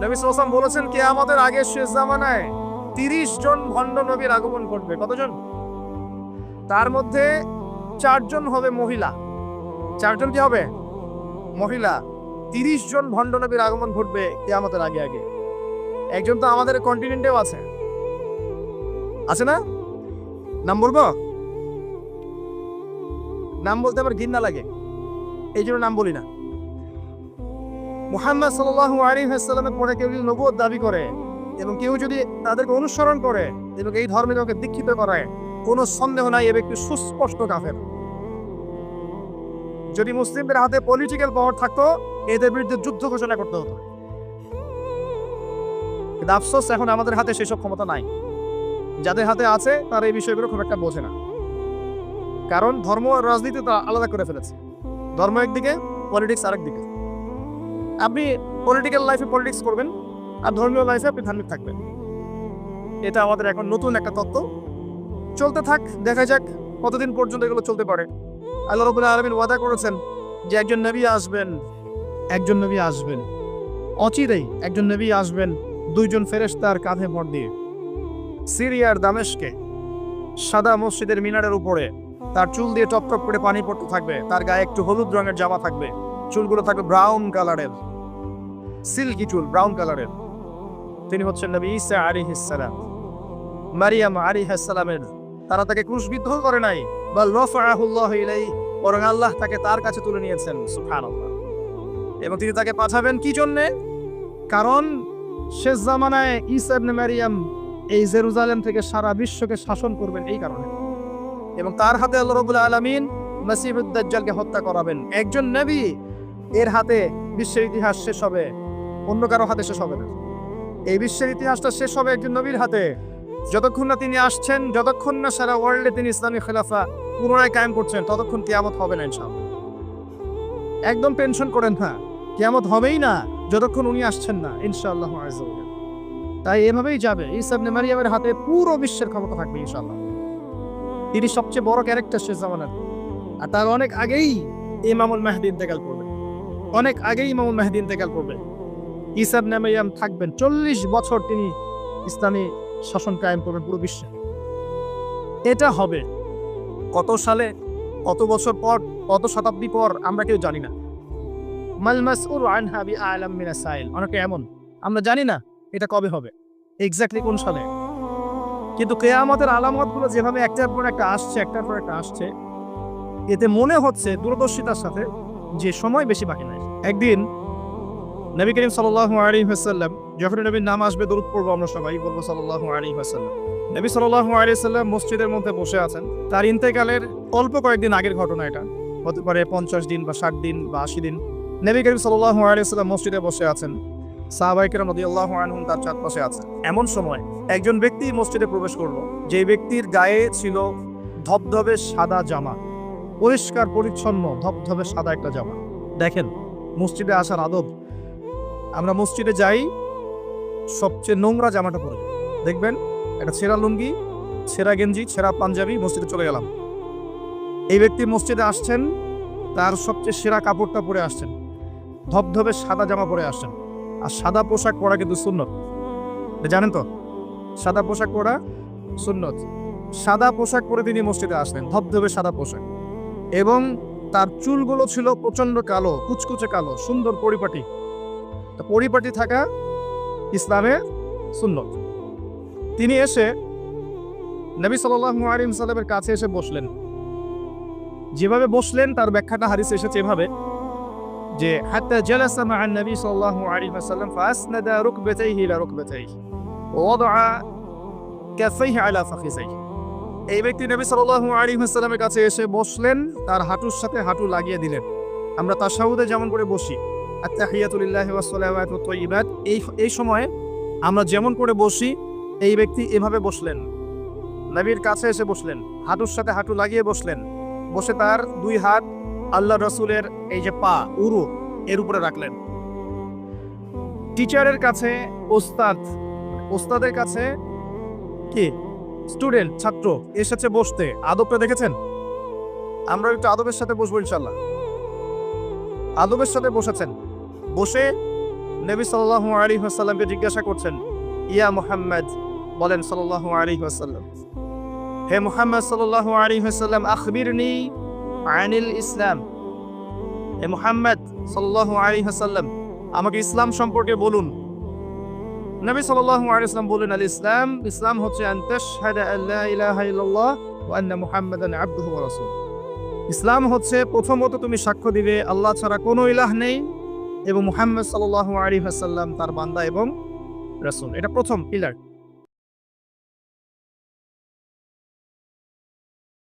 নবী সাল্লাল্লাহু আলাইহি ওয়াসাল্লাম বলেছেন কিয়ামতের আগে শেষ জামানায় 30 জন ভণ্ড নবীর আগমন ঘটবে। কতজন? তার মধ্যে 4 জন হবে মহিলা। 4 জন কি হবে? মহিলা। 30 জন ভণ্ড নবীর আগমন ঘটবে কিয়ামতের আগে আগে। একজন তো আমাদের কন্টিনেন্টেও আছে, আছে না? নাম বলবো? নাম বলতে আমার ঘৃণা লাগে, এই জন্য নাম বলি না। মুহাম্মদ সাল্লাল্লাহু আলাইহি ওয়াসাল্লামের পরে কেউ যদি নবুয়ত দাবি করে এবং কেউ যদি তাদেরকে অনুসরণ করে এবং এই ধর্মে কাউকে দীক্ষিত করে, কোনো সন্দেহ নাই এ ব্যক্তি সুস্পষ্ট কাফের। যদি মুসলিমদের হাতে পলিটিক্যাল পাওয়ার থাকতো, এদের বিরুদ্ধে যুদ্ধ ঘোষণা করতে হতো। কিন্তু আফসোস এখন আমাদের হাতে সেসব ক্ষমতা নাই। যাদের হাতে আছে তারা এই বিষয়গুলো খুব একটা বোঝে না, কারণ ধর্ম আর রাজনীতি তো আলাদা করে ফেলেছে। ধর্ম একদিকে, পলিটিক্স আরেকদিকে। আপনি পলিটিক্যাল লাইফে পলিটিক্স করবেন আর ধর্মীয় লাইফে আপনি ধার্মিক থাকবেন। এটা আমাদের এখন নতুন একটা তত্ত্ব। চলতে থাক, দেখা যাক কতদিন পর্যন্ত এগুলো চলতে পারে। আল্লাহ রাব্বুল আলামিন ওয়াদা করেছেন যে একজন নবী আসবেন, অচিরেই একজন নবী আসবেন 2 জন ফেরেশতার কাঁধে ভর দিয়ে। সিরিয়ার দামেস্কে সাদা মসজিদের মিনারের উপরে তার চুল দিয়ে টপ টপ করে পানি পড়তে থাকবে, তার গায়ে একটু হলুদ রঙের জামা থাকবে, চুলগুলো থাকবে ব্রাউন কালারের, সিল্কি চুল ব্রাউন কালারের। তিনি হচ্ছেন নবী ঈসা আলাইহিস সালাম। মারিয়াম আলাইহিস সালামের তারা তাকে ক্রুশবিদ্ধ করে নাই, বাল রাফাআহুল্লাহু ইলাইহি, বরং আল্লাহ তাকে তার কাছে তুলে নিয়েছেন। সুবহানাল্লাহ। এবং তিনি তাকে পাঠাবেন কি জন্য? কারণ শেষ জামানায় ঈসা ইবনে মারিয়াম এই জেরুজালেম থেকে সারা বিশ্বকে শাসন করবেন এই কারণে, এবং তার হাতে আল্লাহ রাব্বুল আলামিন মাসিহুদ দাজ্জালকে হত্যা করাবেন। একজন নবী এর হাতে বিশ্বের ইতিহাস শেষ হবে, অন্য কারো হাতে শেষ হবে না। এই বিশ্বের ইতিহাসটা শেষ হবে একজন নবীর হাতে। যতক্ষণ না তিনি আসছেন, যতক্ষণ না সারা ওয়ার্ল্ডে তিনি ইসলামী খেলাফা পুনরায় কায়েম করছেন, ততক্ষণ কিয়ামত হবে না ইনশাআল্লাহ। একদম টেনশন করেন না, কিয়ামত হবেই না যতক্ষণ উনি আসছেন না ইনশাআল্লাহ আযজা ওয়া জাল। তাই এভাবেই যাবে, ঈসা ইবনে মারিয়ামের হাতে পুরো বিশ্বের ক্ষমতা থাকবে ইনশাআল্লাহ। তিনি সবচেয়ে বড় ক্যারেক্টার শেষ জামানার। আর তার অনেক আগেই ইমামুল মাহদী ইন্তেকাল করবেন, অনেক আগেই ইমামুল মাহদী ইন্তেকাল করবেন। ঈসা ইবনে মারিয়াম থাকবেন 40 বছর, তিনি ইসলামী শাসন কায়েম করবেন পুরো বিশ্বে। এটা হবে কত সালে, কত বছর পর, কত শতাব্দী পর আমরা কেউ জানি না। মাল মাসউলু আনহা বিআলাম মিনাস সাইল, অনেকে এমন আমরা জানি না এটা কবে হবে, এক্স্যাক্টলি কোন সালে। কিন্তু কিয়ামতের আলামতগুলো যেভাবে একটার পর একটা আসছে, এতে মনে হচ্ছে দূরদর্শিতার সাথে যে সময় বেশি বাকি নাই। একদিন নবী করিম সাল্লাল্লাহু আলাইহি ওয়াসাল্লাম, যখন নবীর নাম আসবে দরুদ পড়বো, আমরা সবাই বলবো সাল্লাল্লাহু আলাইহি ওয়াসাল্লাম। নবী সাল্লাল্লাহু আলাইহি ওয়াসাল্লাম মসজিদের মধ্যে বসে আছেন। তার ইন্তেকালের অল্প কয়েকদিন আগের ঘটনা এটা, হতে পারে 50 দিন বা 60 দিন বা 80 দিন। নবী করিম সাল্লাল্লাহু আলাইহি ওয়াসাল্লাম মসজিদে বসে আছেন, সাহাবায়ে কেরাম রাদিয়াল্লাহু আনহুম তার চারপাশে আছেন। এমন সময় একজন ব্যক্তি মসজিদে প্রবেশ করলো, যে ব্যক্তির গায়ে ছিল ধবধবে সাদা জামা, পরিষ্কার পরিচ্ছন্ন ধবধবে সাদা একটা জামা। দেখেন মসজিদে আসার আদব, আমরা মসজিদে যাই সবচেয়ে নোংরা জামাটা পরে, দেখবেন একটা ছেঁড়া লুঙ্গি, ছেঁড়া গেঞ্জি, ছেঁড়া পাঞ্জাবি, মসজিদে চলে গেলাম। এই ব্যক্তি মসজিদে আসছেন, তার সবচেয়ে সেরা কাপড়টা পরে আসছেন, ধবধবে সাদা জামা পরে আসছেন। আর সাদা পোশাক পরা কিন্তু সুন্নত, জানেন তো? সাদা পোশাক পরা সুন্নত। সাদা পোশাক পরে তিনি মসজিদে আসলেন, ধবধবে সাদা পোশাক, এবং তার চুলগুলো ছিল প্রচন্ড কালো, কুচকুচে কালো, সুন্দর পরিপাটি। পরিপাটি থাকা ইসলামের সুন্নত। তিনি এসে নবী সাল্লাল্লাহু আলাইহি ওয়াসাল্লামের কাছে এসে বসলেন। যেভাবে বসলেন তার ব্যাখ্যাটা হাদিসে এসেছে এভাবে, যে হাত্তা জালাসা মা'আন নবী সাল্লাল্লাহু আলাইহি ওয়াসাল্লাম ফাসনাদা রুকবাতাইহি ইলা রুকবাতাইহি ওয়া ওয়াদা'a কাফাইহি আলা ফাখিযাইহি। এই ব্যক্তি নবী সাল্লাল্লাহু আলাইহি ওয়াসাল্লামের কাছে এসে বসলেন, তার হাঁটুর সাথে হাঁটু লাগিয়ে দিলেন। আমরা তাশাহুদে যেমন করে বসি, আত-তাহিয়াতু লিল্লাহি ওয়াস সালাওয়াতুত তাইয়্যিবাত, এই সময়ে আমরা যেমন করে বসি, এই ব্যক্তি এভাবে বসলেন, নবীর কাছে এসে বসলেন, হাঁটুর সাথে হাঁটু লাগিয়ে বসলেন। বসে তার 2 হাত আল্লাহ রাসূলের এই যে পা, উরু, এর উপরে রাখলেন। টিচারের কাছে ওস্তাদ, ওস্তাদের কাছে কি স্টুডেন্ট, ছাত্র এসেছে বসতে, আদবটা দেখেছেন? আমরা একটু আদবের সাথে বসবো ইনশাআল্লাহ। আদবের সাথে বসেছেন, বসে নবী সাল্লাল্লাহু আলাইহি ওয়াসাল্লামকে জিজ্ঞাসা করছেন, ইয়া মুহাম্মদ, বলেন সাল্লাল্লাহু আলাইহি ওয়াসাল্লাম, হে মুহাম্মদ সাল্লাল্লাহু আলাইহি ওয়াসাল্লাম, আখবিরনি আনিল ইসলাম। হে মুহাম্মদ সাল্লাল্লাহু আলাইহি ওয়াসাল্লাম, আমাকে ইসলাম সম্পর্কে বলুন। নবী সাল্লাল্লাহু আলাইহি ওয়াসাল্লাম বলেন, আল ইসলাম, ইসলাম হচ্ছে আন তাশহাদা আল্লা ইলাহা ইল্লাল্লাহ ওয়া আন্না মুহাম্মাদান আবদুহু ওয়া রাসূলুহু। ইসলাম হচ্ছে প্রথমত তুমি সাক্ষ্য দিবে আল্লাহ ছাড়া কোনো ইলাহ নেই এবং মুহাম্মদ সাল্লাল্লাহু আলাইহি ওয়াসাল্লাম তার বান্দা এবং রাসূল। এটা প্রথম পিলার।